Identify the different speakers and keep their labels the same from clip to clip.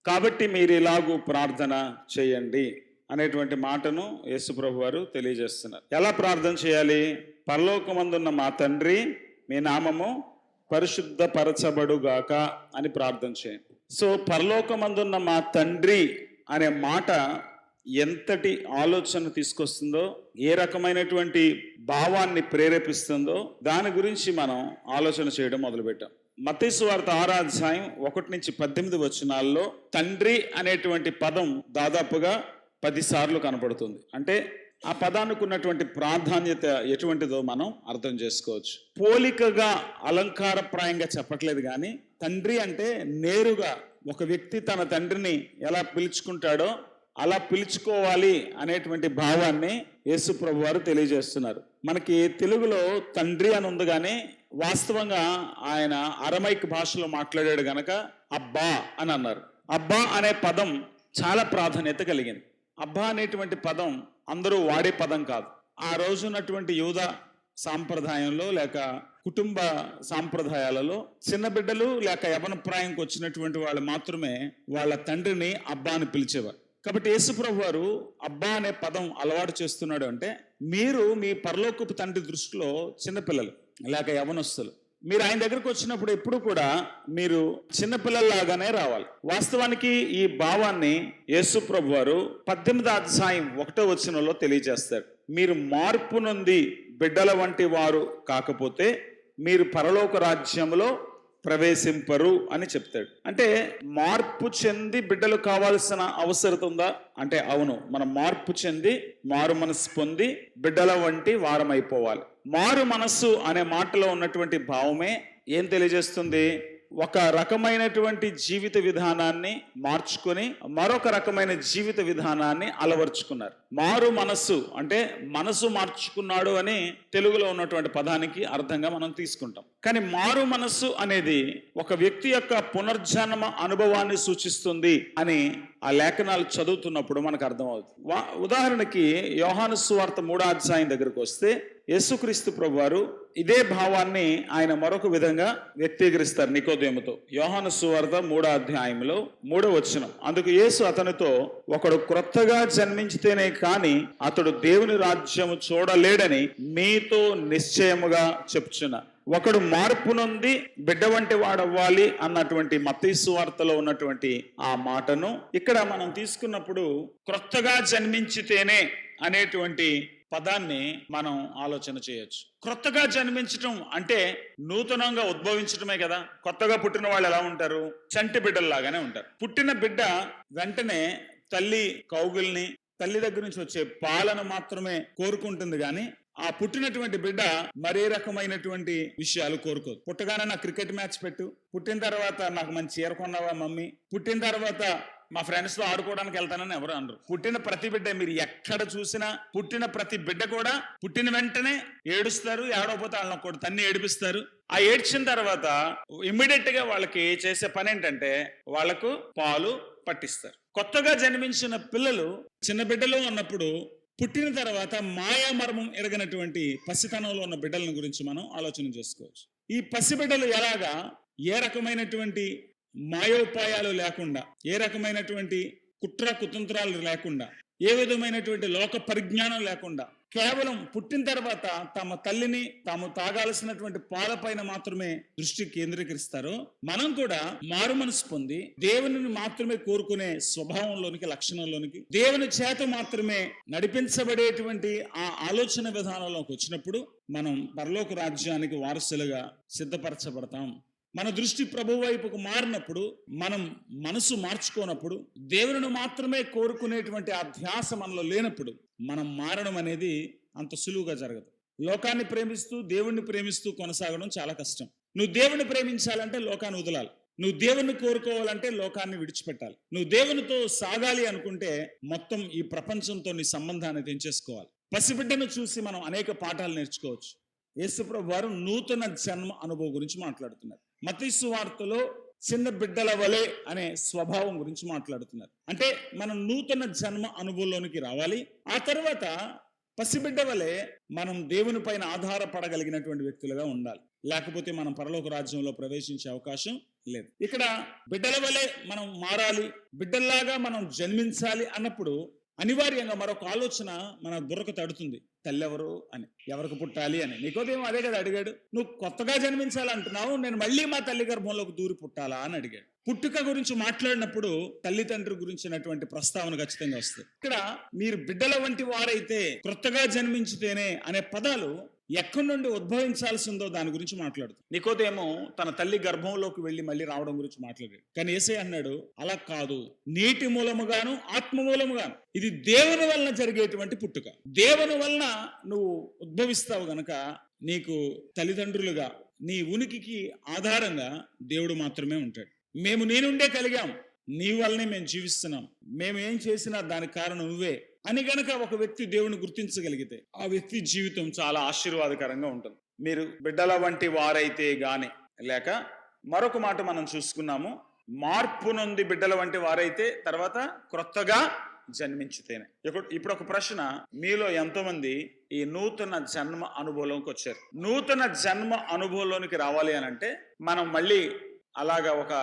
Speaker 1: కాబట్టి మీరు ఇలాగూ ప్రార్థన చేయండి అనేటువంటి మాటను యేసుప్రభు వారు తెలియజేస్తున్నారు. ఎలా ప్రార్థన చేయాలి? పరలోకమందున్న మా తండ్రి, మీ నామము పరిశుద్ధపరచబడుగాక అని ప్రార్థన చేయండి. సో పరలోకమందున్న మా తండ్రి అనే మాట ఎంతటి ఆలోచన తీసుకొస్తుందో, ఏ రకమైనటువంటి భావాన్ని ప్రేరేపిస్తుందో దాని గురించి మనం ఆలోచన చేయడం మొదలుపెట్టాం. మత్తయి సువార్త 6వ అధ్యాయం 1-18 వచనాల్లో తండ్రి అనేటువంటి పదం దాదాపుగా 10 సార్లు కనపడుతుంది. అంటే ఆ పదానికి ఉన్నటువంటి ప్రాధాన్యత ఎటువంటిదో మనం అర్థం చేసుకోవచ్చు. పోలికగా అలంకారప్రాయంగా చెప్పట్లేదు, కానీ తండ్రి అంటే నేరుగా ఒక వ్యక్తి తన తండ్రిని ఎలా పిలుచుకుంటాడో అలా పిలుచుకోవాలి అనేటువంటి భావాన్ని యేసు ప్రభు వారు తెలియజేస్తున్నారు. మనకి తెలుగులో తండ్రి అని ఉంది, కానీ వాస్తవంగా ఆయన అరమైక్ భాషలో మాట్లాడాడు గనక అబ్బా అని అన్నారు. అబ్బా అనే పదం చాలా ప్రాధాన్యత కలిగింది. అబ్బా అనేటువంటి పదం అందరూ వాడే పదం కాదు. ఆ రోజు ఉన్నటువంటి యూద సాంప్రదాయంలో లేక కుటుంబ సాంప్రదాయాలలో చిన్న బిడ్డలు లేక యవనప్రాయంకి వచ్చినటువంటి వాళ్ళు మాత్రమే వాళ్ళ తండ్రిని అబ్బా అని పిలిచేవారు. కాబట్టి యేసుప్రభు వారు అబ్బా అనే పదం అలవాటు చేస్తున్నాడు అంటే, మీరు మీ పరలోకపు తండ్రి దృష్టిలో చిన్నపిల్లలు లేక యవనస్తులు. మీరు ఆయన దగ్గరకు వచ్చినప్పుడు ఎప్పుడు కూడా మీరు చిన్నపిల్లల్లాగానే రావాలి. వాస్తవానికి ఈ భావాన్ని యేసుప్రభు వారు 18వ అధ్యాయం 1వ వచనంలో తెలియజేస్తారు. మీరు మార్పు నొంది బిడ్డల వంటి వారు కాకపోతే మీరు పరలోక రాజ్యంలో ప్రవేశింపరు అని చెప్తాడు. అంటే మార్పు చెంది బిడ్డలు కావాల్సిన అవసరం ఉందా అంటే అవును. మనం మార్పు చెంది మారు మనసు పొంది బిడ్డల వంటి వారమైపోవాలి. మారు మనస్సు అనే మాటలో ఉన్నటువంటి భావమే ఏం తెలియజేస్తుంది? ఒక రకమైనటువంటి జీవిత విధానాన్ని మార్చుకొని మరొక రకమైన జీవిత విధానాన్ని అలవర్చుకున్నారు. మారు మనస్సు అంటే మనసు మార్చుకున్నాడు అని తెలుగులో ఉన్నటువంటి పదానికి అర్థంగా మనం తీసుకుంటాం. కానీ మారు మనస్సు అనేది ఒక వ్యక్తి యొక్క పునర్జన్మ అనుభవాన్ని సూచిస్తుంది అని ఆ లేఖనాలు చదువుతున్నప్పుడు మనకు అర్థమవుతుంది. ఉదాహరణకి యోహాను సువార్త 3వ అధ్యాయం దగ్గరకు వస్తే యేసుక్రీస్తు ప్రభువారు ఇదే భావాన్ని ఆయన మరొక విధంగా వ్యక్తీకరిస్తారు నికోదేముతో. యోహాను సువార్త 3వ అధ్యాయంలో 3వ వచనం, అందుకు యేసు అతనితో, ఒకడు క్రొత్తగా జన్మించితేనే కాని అతడు దేవుని రాజ్యము చూడలేడని మీతో నిశ్చయముగా చెప్తున్నా. ఒకడు మార్పు నొంది బిడ్డ వంటి వాడవ్వాలి అన్నటువంటి మత్తయి సువార్తలో ఉన్నటువంటి ఆ మాటను ఇక్కడ మనం తీసుకున్నప్పుడు క్రొత్తగా జన్మించితేనే అనేటువంటి పదాన్ని మనం ఆలోచన చేయొచ్చు. క్రొత్తగా జన్మించటం అంటే నూతనంగా ఉద్భవించటమే కదా. కొత్తగా పుట్టిన వాళ్ళు ఎలా ఉంటారు? చంటి బిడ్డల్లాగానే ఉంటారు. పుట్టిన బిడ్డ వెంటనే తల్లి కౌగుల్ని, తల్లి దగ్గర నుంచి వచ్చే పాలను మాత్రమే కోరుకుంటుంది, కానీ ఆ పుట్టినటువంటి బిడ్డ మరే రకమైనటువంటి విషయాలు కోరుకోదు. పుట్టగానే నాకు క్రికెట్ మ్యాచ్ పెట్టు, పుట్టిన తర్వాత నాకు మంచి చీర కొన్నావా మమ్మీ, పుట్టిన తర్వాత మా ఫ్రెండ్స్ తో ఆడుకోవడానికి వెళ్తానని ఎవరు అనరు. పుట్టిన ప్రతి బిడ్డ, మీరు ఎక్కడ చూసినా పుట్టిన ప్రతి బిడ్డ కూడా పుట్టిన వెంటనే ఏడుస్తారు. ఏడవపోతే వాళ్ళని కూడా తన్ని ఏడిపిస్తారు. ఆ ఏడ్చిన తర్వాత ఇమ్మీడియట్ గా వాళ్ళకి చేసే పని ఏంటంటే వాళ్ళకు పాలు పట్టిస్తారు. కొత్తగా జన్మించిన పిల్లలు చిన్న బిడ్డలు ఉన్నప్పుడు పుట్టిన తర్వాత మాయామర్మం ఎరగనటువంటి పసితనంలో ఉన్న బిడ్డల గురించి మనం ఆలోచన చేసుకోవచ్చు. ఈ పసిబిడ్డలు ఎలాగా ఏ రకమైనటువంటి మాయోపాయాలు లేకుండా, ఏ రకమైనటువంటి కుట్ర కుతంత్రాలు లేకుండా, ఏ విధమైనటువంటి లోక పరిజ్ఞానం లేకుండా కేవలం పుట్టిన తర్వాత తమ తల్లిని తాము తాగాల్సినటువంటి పాలపైన మాత్రమే దృష్టి కేంద్రీకరిస్తారో, మనం కూడా మారు మనసు పొంది దేవుని మాత్రమే కోరుకునే స్వభావంలోనికి, లక్షణంలోనికి, దేవుని చేత మాత్రమే నడిపించబడేటువంటి ఆ ఆలోచన విధానంలోకి వచ్చినప్పుడు మనం పరలోక రాజ్యానికి వారసులుగా సిద్ధపరచబడతాం. మన దృష్టి ప్రభు వైపుకు మారినప్పుడు, మనం మనసు మార్చుకోనప్పుడు, దేవుని మాత్రమే కోరుకునేటువంటి ఆ ధ్యాస మనలో లేనప్పుడు మనం మారడం అనేది అంత సులువుగా జరగదు. లోకాన్ని ప్రేమిస్తూ దేవుణ్ణి ప్రేమిస్తూ కొనసాగడం చాలా కష్టం. నువ్వు దేవుని ప్రేమించాలంటే లోకాన్ని వదలాలి. నువ్వు దేవుని కోరుకోవాలంటే లోకాన్ని విడిచిపెట్టాలి. నువ్వు దేవునితో సాగాలి అనుకుంటే మొత్తం ఈ ప్రపంచంతో నీ సంబంధాన్ని తెంచేసుకోవాలి. పసిబిడ్డను చూసి మనం అనేక పాఠాలు నేర్చుకోవచ్చు. యేసుప్రభు వారు నూతన జన్మ అనుభవం గురించి మాట్లాడుతున్నారు. మత్తయి సువార్తలో చిన్న బిడ్డల వలె అనే స్వభావం గురించి మాట్లాడుతున్నారు. అంటే మనం నూతన జన్మ అనుభవంలోనికి రావాలి. ఆ తర్వాత
Speaker 2: పసిబిడ్డ వలె మనం దేవుని పైన ఆధారపడగలిగినటువంటి వ్యక్తులుగా ఉండాలి. లేకపోతే మనం పరలోక రాజ్యంలో ప్రవేశించే అవకాశం లేదు. ఇక్కడ బిడ్డల వలె మనం మారాలి, బిడ్డల్లాగా మనం జన్మించాలి అన్నప్పుడు అనివార్యంగా మరొక ఆలోచన మన బుర్రకు తడుతుంది. తల్లి ఎవరు అని, ఎవరికి పుట్టాలి అని. నికోదేమో అదే కదా అడిగాడు. నువ్వు కొత్తగా జన్మించాలంటున్నావు, నేను మళ్ళీ మా తల్లి గర్భంలోకి దూరి పుట్టాలా అని అడిగాడు. పుట్టుక గురించి మాట్లాడినప్పుడు తల్లిదండ్రి గురించినటువంటి ప్రస్తావన ఖచ్చితంగా వస్తుంది. ఇక్కడ మీరు బిడ్డల వంటి వారైతే, క్రొత్తగా జన్మించితేనే అనే పదాలు ఎక్కడి నుండి ఉద్భవించాల్సిందో దాని గురించి మాట్లాడుతుంది. నికోదేమో తన తల్లి గర్భంలోకి వెళ్ళి మళ్ళీ రావడం గురించి మాట్లాడాడు. కానీ యేసయ్య అన్నాడు, అలా కాదు, నీటి మూలముగాను ఆత్మ మూలముగాను, ఇది దేవుని వలన జరిగేటువంటి పుట్టుక. దేవుని వలన నువ్వు ఉద్భవిస్తావు గనక నీకు తల్లిదండ్రులుగా నీ ఉనికికి ఆధారంగా దేవుడు మాత్రమే ఉంటాడు. మేము నీ నుండే కలిగాం, నీ వల్లనే మేము జీవిస్తున్నాం, మేము ఏం చేసినా దానికి కారణం నువ్వే అని గనక ఒక వ్యక్తి దేవుని గుర్తించగలిగితే ఆ వ్యక్తి జీవితం చాలా ఆశీర్వాదకరంగా ఉంటుంది. మీరు బిడ్డల వంటి వారైతే గాని, లేక మరొక మాట మనం చూసుకున్నాము, మార్పు నొంది బిడ్డల వంటి వారైతే, తర్వాత క్రొత్తగా జన్మించితేనే. ఇప్పుడు ఒక ప్రశ్న, మీలో ఎంతోమంది ఈ నూతన జన్మ అనుభవంలోకి వచ్చారు? నూతన జన్మ అనుభవంలోనికి రావాలి అని అంటే మనం మళ్ళీ అలాగా ఒక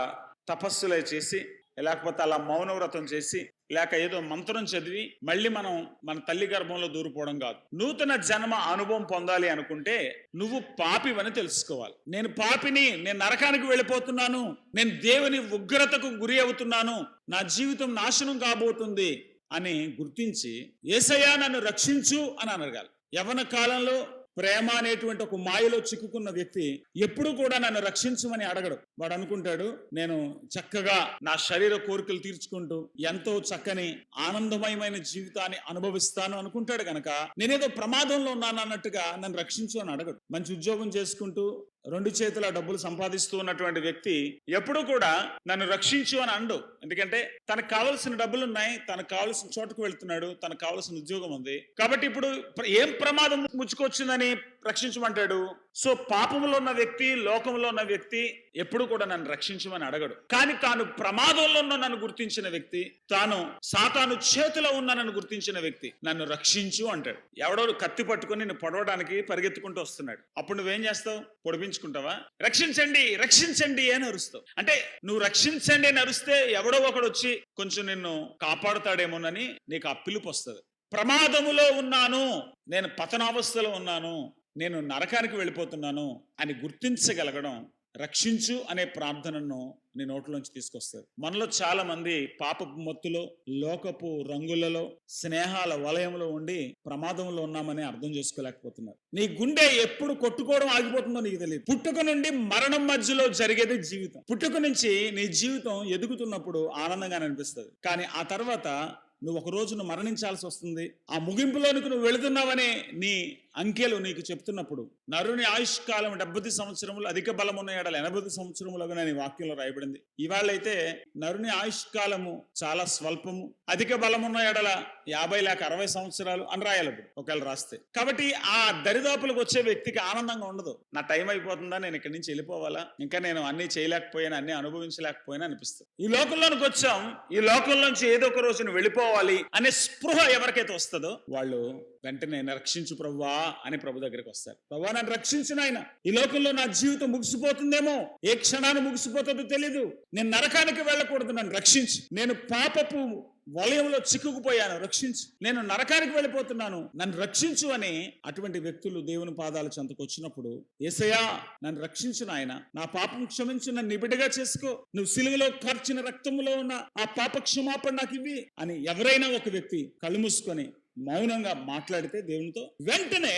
Speaker 2: తపస్సులే చేసి, లేకపోతే అలా మౌనవ్రతం చేసి, లేక ఏదో మంత్రం చదివి మళ్ళీ మనం మన తల్లి గర్భంలో దూరిపోవడం కాదు. నూతన జన్మ అనుభవం పొందాలి అనుకుంటే నువ్వు పాపివని తెలుసుకోవాలి. నేను పాపిని, నేను నరకానికి వెళ్ళిపోతున్నాను, నేను దేవుని ఉగ్రతకు గురి అవుతున్నాను, నా జీవితం నాశనం కాబోతుంది అని గుర్తించి యేసయ్యా నన్ను రక్షించు అని అనగాలి. యవ్వన కాలంలో ప్రేమ అనేటువంటి ఒక మాయలో చిక్కుకున్న వ్యక్తి ఎప్పుడు కూడా నన్ను రక్షించమని అడగడు. వాడు అనుకుంటాడు, నేను చక్కగా నా శరీర కోరికలు తీర్చుకుంటూ ఎంతో చక్కని ఆనందమయమైన జీవితాన్ని అనుభవిస్తాను అనుకుంటాడు గనక నేనేదో ప్రమాదంలో ఉన్నాను అన్నట్టుగా నన్ను రక్షించు అని అడగడు. మంచి ఉద్యోగం చేసుకుంటూ రెండు చేతుల డబ్బులు సంపాదిస్తూ ఉన్నటువంటి వ్యక్తి ఎప్పుడు కూడా నన్ను రక్షించు అని అండు. ఎందుకంటే తనకు కావలసిన డబ్బులు ఉన్నాయి, తనకు కావలసిన చోటుకు వెళ్తున్నాడు, తనకు కావలసిన ఉద్యోగం ఉంది. కాబట్టి ఇప్పుడు ఏం ప్రమాదం ముచ్చుకొచ్చిందని రక్షించమంటాడు. సో పాపంలో ఉన్న వ్యక్తి, లోకంలో ఉన్న వ్యక్తి ఎప్పుడు కూడా నన్ను రక్షించమని అడగడు. కానీ తాను ప్రమాదంలో ఉన్న నన్ను గుర్తించిన వ్యక్తి, తాను సాతాను చేతిలో ఉన్న నన్ను గుర్తించిన వ్యక్తి నన్ను రక్షించు అంటాడు. ఎవడో కత్తి పట్టుకుని నిన్ను పొడవడానికి పరిగెత్తుకుంటూ వస్తున్నాడు. అప్పుడు నువ్వేం చేస్తావు? పొడిపించుకుంటావా? రక్షించండి రక్షించండి అని అరుస్తావు. అంటే నువ్వు రక్షించండి అని అరిస్తే ఎవడో ఒకడు వచ్చి కొంచెం నిన్ను కాపాడుతాడేమోనని నీకు ఆ పిలుపు వస్తుంది. ప్రమాదములో ఉన్నాను, నేను పతనావస్థలో ఉన్నాను, నేను నరకానికి వెళ్ళిపోతున్నాను అని గుర్తించగలగడం రక్షించు అనే ప్రార్థనను నీ నోట్లోంచి తీసుకొస్తారు. మనలో చాలా మంది పాపపు మత్తులో, లోకపు రంగులలో, స్నేహాల వలయంలో ఉండి ప్రమాదంలో ఉన్నామని అర్థం చేసుకోలేకపోతున్నారు. నీ గుండె ఎప్పుడు కొట్టుకోవడం ఆగిపోతుందో నీకు తెలియదు. పుట్టుక నుండి మరణం మధ్యలో జరిగేది జీవితం. పుట్టుక నుంచి నీ జీవితం ఎదుగుతున్నప్పుడు ఆనందంగా అనిపిస్తుంది. కానీ ఆ తర్వాత నువ్వు ఒక రోజును మరణించాల్సి వస్తుంది. ఆ ముగింపులోనికి నువ్వు వెళుతున్నావనే నీ అంకెలు నీకు చెప్తున్నప్పుడు, నరుని ఆయుష్కాలం 70 సంవత్సరములు, అధిక బలం ఉన్న ఏడాలి 80 సంవత్సరములుగా నీ వాక్యంలో రాయబడింది. ఇవాళ అయితే నరుని ఆయుష్కాలము చాలా స్వల్పము, అధిక బలం ఉన్న ఏడల 50 లేక 60 సంవత్సరాలు అని రాయాలి ఒకవేళ రాస్తే. కాబట్టి ఆ దరిదాపులకు వచ్చే వ్యక్తికి ఆనందంగా ఉండదు. నా టైం అయిపోతుందా, నేను ఇక్కడి నుంచి వెళ్ళిపోవాలా, ఇంకా నేను అన్ని చేయలేకపోయినా, అన్ని అనుభవించలేకపోయినా అనిపిస్తుంది. ఈ లోకంలోనికి వచ్చాం, ఈ లోకంలోంచి ఏదో ఒక రోజు నువ్వు వెళ్ళిపోవాలి అనే స్పృహ ఎవరికైతే వస్తుందో వాళ్ళు వెంటనే రక్షించు ప్రభువా అని ప్రభు దగ్గరికి వస్తారు. ప్రభువా నన్ను రక్షించిన ఆయన, ఈ లోకంలో నా జీవితం ముగిసిపోతుందేమో, ఏ క్షణాన్ని ముగిసిపోతుందో తెలీదు, నేను నరకానికి వెళ్ళకూడదు, నన్ను రక్షించు, నేను పాపపు వలయంలో చిక్కుకుపోయాను, రక్షించు, నేను నరకానికి వెళ్ళిపోతున్నాను, నన్ను రక్షించు అని అటువంటి వ్యక్తులు దేవుని పాదాల చెంతకు వచ్చినప్పుడు, యేసయ్యా నన్ను రక్షించిన ఆయన, నా పాపం క్షమించు, నన్ను నిబిడగా చేసుకో, నువ్వు సిలువలో కార్చిన రక్తంలో ఉన్న ఆ పాప క్షమాపణ నాకు ఇవ్వి అని ఎవరైనా ఒక వ్యక్తి కళ్ళు మూసుకొని మౌనంగా మాట్లాడితే దేవునితో, వెంటనే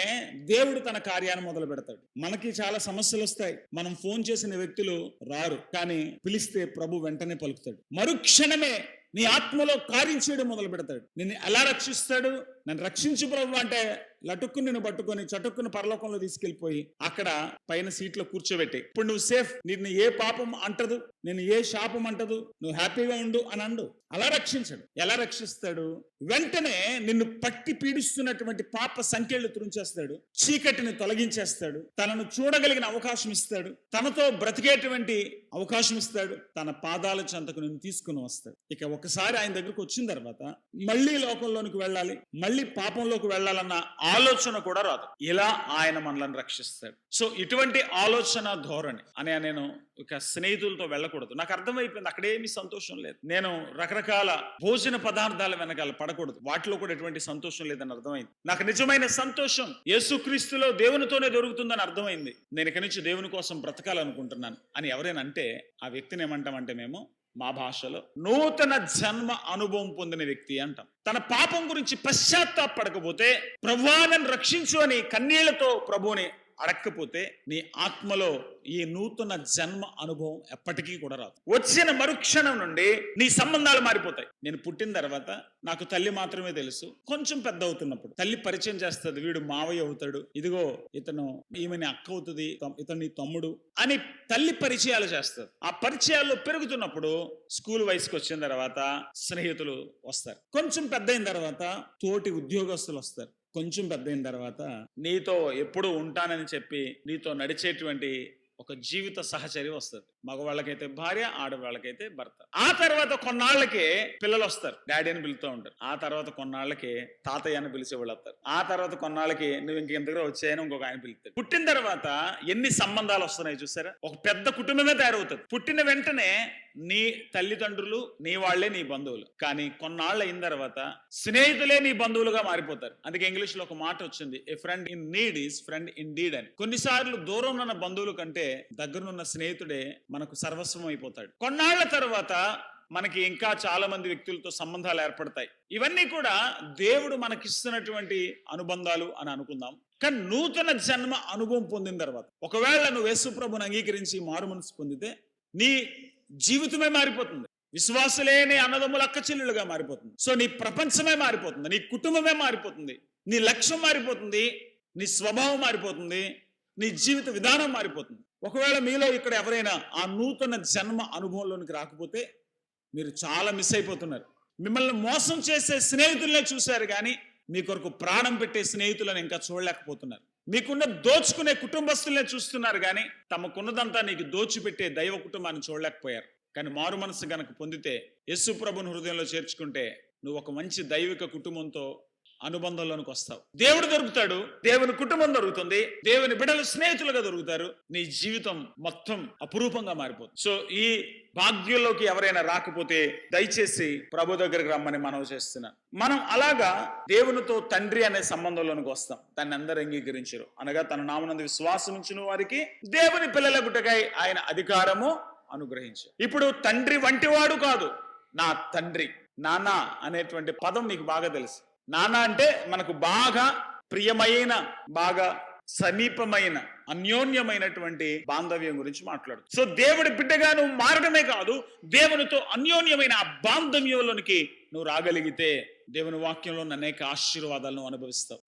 Speaker 2: దేవుడు తన కార్యాన్ని మొదలు పెడతాడు. మనకి చాలా సమస్యలు వస్తాయి, మనం ఫోన్ చేసిన వ్యక్తులు రారు, కానీ పిలిస్తే ప్రభు వెంటనే పలుకుతాడు. మరుక్షణమే నీ ఆత్మలో కార్యం చేయడం మొదలు పెడతాడు. నిన్ను ఎలా రక్షిస్తాడు? నన్ను రక్షించు ప్రభు అంటే లటుక్కు నిన్ను పట్టుకొని చటుక్కును పరలోకంలో తీసుకెళ్లిపోయి అక్కడ పైన సీట్లో కూర్చోబెట్టి, ఇప్పుడు నువ్వు సేఫ్, నిన్ను ఏ పాపం అంటదు, నిన్ను ఏ శాపం అంటదు, నువ్వు హ్యాపీగా ఉండు అని అండు. అలా రక్షించడు. ఎలా రక్షిస్తాడు? వెంటనే నిన్ను పట్టి పీడిస్తున్నటువంటి పాప సంఖ్యలు తురించేస్తాడు, చీకటిని తొలగించేస్తాడు, తనను చూడగలిగిన అవకాశం ఇస్తాడు, తనతో బ్రతికేటువంటి అవకాశం ఇస్తాడు, తన పాదాల చెంతకు నిన్ను తీసుకుని వస్తాడు. ఇక ఒకసారి ఆయన దగ్గరకు వచ్చిన తర్వాత మళ్ళీ లోకంలోనికి వెళ్ళాలి, మళ్ళీ పాపంలోకి వెళ్ళాలన్న
Speaker 1: ఆలోచన కూడా రాదు. ఇలా ఆయన మనల్ని రక్షిస్తాడు. సో ఇటువంటి ఆలోచన ధోరణి అనే నేను ఇక స్నేహితులతో వెళ్ళకూడదు. నాకు అర్థమైపోయింది అక్కడేమీ సంతోషం లేదు. నేను రకరకాల భోజన పదార్థాల వెనకాల పడకూడదు, వాటిలో కూడా ఎటువంటి సంతోషం లేదని అర్థమైంది. నాకు నిజమైన సంతోషం యేసుక్రీస్తులో దేవునితోనే దొరుకుతుందని అర్థమైంది. నేను ఇక నుంచి దేవుని కోసం బ్రతకాలనుకుంటున్నాను అని ఎవరైనా అంటే ఆ వ్యక్తిని ఏమంటామంటే మేము మా భాషలో నూతన జన్మ అనుభవం పొందిన వ్యక్తి అంటాం. తన పాపం గురించి పశ్చాత్తాపడకపోతే, ప్రభువా నన్ను రక్షించు అని కన్నీళ్లతో ప్రభువుని అడక్కపోతే, నీ ఆత్మలో ఈ నూతన జన్మ అనుభవం ఎప్పటికీ కూడా రాదు. వచ్చిన మరుక్షణం నుండి నీ సంబంధాలు మారిపోతాయి. నేను పుట్టిన తర్వాత నాకు తల్లి మాత్రమే తెలుసు. కొంచెం పెద్ద అవుతున్నప్పుడు తల్లి పరిచయం చేస్తుంది, వీడు మావయ్య అవుతాడు, ఇదిగో ఇతను ఈమెని అక్క అవుతుంది, ఇతను నీ తమ్ముడు అని తల్లి పరిచయాలు చేస్తారు. ఆ పరిచయాల్లో పెరుగుతున్నప్పుడు స్కూల్ వయసుకు వచ్చిన తర్వాత స్నేహితులు వస్తారు. కొంచెం పెద్ద అయిన తర్వాత తోటి ఉద్యోగస్తులు వస్తారు. కొంచెం పెద్ద అయిన తర్వాత నీతో ఎప్పుడు ఉంటానని చెప్పి నీతో నడిచేటువంటి ఒక జీవిత సహచరి వస్తుంది. మగవాళ్ళకైతే భార్య, ఆడవాళ్ళకైతే భర్త. ఆ తర్వాత కొన్నాళ్ళకే పిల్లలు వస్తారు, డాడీ అని పిలుతూ ఉంటారు. ఆ తర్వాత కొన్నాళ్ళకి తాతయ్య అని పిలిచే వాళ్ళు వస్తారు. ఆ తర్వాత కొన్నాళ్ళకి నువ్వు ఇంకెంతగా వచ్చాయని ఇంకొక ఆయన పిలుస్తాడు. పుట్టిన తర్వాత ఎన్ని సంబంధాలు వస్తున్నాయి చూసారా? ఒక పెద్ద కుటుంబమే తయారవుతుంది. పుట్టిన వెంటనే నీ తల్లిదండ్రులు నీ వాళ్లే నీ బంధువులు. కానీ కొన్నాళ్ళు అయిన తర్వాత స్నేహితులే నీ బంధువులుగా మారిపోతారు. అందుకే ఇంగ్లీష్ లో ఒక మాట వచ్చింది, a friend in need is friend in deed అని. కొన్నిసార్లు దూరం ఉన్న బంధువుల కంటే దగ్గరనున్న స్నేహితుడే మనకు సర్వస్వం అయిపోతాడు. కొన్నాళ్ల తర్వాత మనకి ఇంకా చాలా మంది వ్యక్తులతో సంబంధాలు ఏర్పడతాయి. ఇవన్నీ కూడా దేవుడు మనకిస్తున్నటువంటి అనుబంధాలు అని అనుకుందాం. కానీ నూతన జన్మ అనుభవం పొందిన తర్వాత, ఒకవేళ నువ్వు యేసు ప్రభువుని అంగీకరించి మారు మనసు పొందితే, నీ జీవితమే మారిపోతుంది. విశ్వాసులే నీ అన్నదమ్ముల అక్క చెల్లెలుగా మారిపోతుంది. సో నీ ప్రపంచమే మారిపోతుంది, నీ కుటుంబమే మారిపోతుంది, నీ లక్ష్యం మారిపోతుంది, నీ స్వభావం మారిపోతుంది, నీ జీవిత విధానం మారిపోతుంది. ఒకవేళ మీలో ఇక్కడ ఎవరైనా ఆ నూతన జన్మ అనుభవంలోనికి రాకపోతే మీరు చాలా మిస్ అయిపోతున్నారు. మిమ్మల్ని మోసం చేసే స్నేహితులనే చూశారు కానీ మీ కొరకు ప్రాణం పెట్టే స్నేహితులను ఇంకా చూడలేకపోతున్నారు. మీకున్న దోచుకునే కుటుంబస్తులనే చూస్తున్నారు కానీ తమకున్నదంతా నీకు దోచిపెట్టే దైవ కుటుంబాన్ని చూడలేకపోయారు. కానీ మారు మనసు గనక పొందితే, యేసు ప్రభుని హృదయంలో చేర్చుకుంటే, నువ్వు ఒక మంచి దైవిక కుటుంబంతో అనుబంధంలోనికి వస్తావు. దేవుడు దొరుకుతాడు, దేవుని కుటుంబం దొరుకుతుంది, దేవుని బిడ్డలు స్నేహితులుగా దొరుకుతారు. నీ జీవితం మొత్తం అపురూపంగా మారిపోతుంది. సో ఈ భాగ్యంలోకి ఎవరైనా రాకపోతే దయచేసి ప్రభు దగ్గరికి రమ్మని మనవి చేస్తున్నాను. మనం అలాగా దేవునితో తండ్రి అనే సంబంధంలోనికి వస్తాం. దాన్ని అందరూ అంగీకరించరు. అనగా తన నామనందు విశ్వాసం ఉంచిన వారికి దేవుని పిల్లల గుట్టకై ఆయన అధికారము అనుగ్రహించారు. ఇప్పుడు తండ్రి వంటివాడు కాదు, నా తండ్రి. నాన్న అనేటువంటి పదం మీకు బాగా తెలుసు. నాన్న అంటే మనకు బాగా ప్రియమైన, బాగా సమీపమైన, అన్యోన్యమైనటువంటి బాంధవ్యం గురించి మాట్లాడు. సో దేవుడి బిడ్డగా నువ్వు మారడమే కాదు, దేవునితో అన్యోన్యమైన ఆ బాంధవ్యంలోనికి నువ్వు రాగలిగితే దేవుని వాక్యంలో అనేక ఆశీర్వాదాలను అనుభవిస్తావు.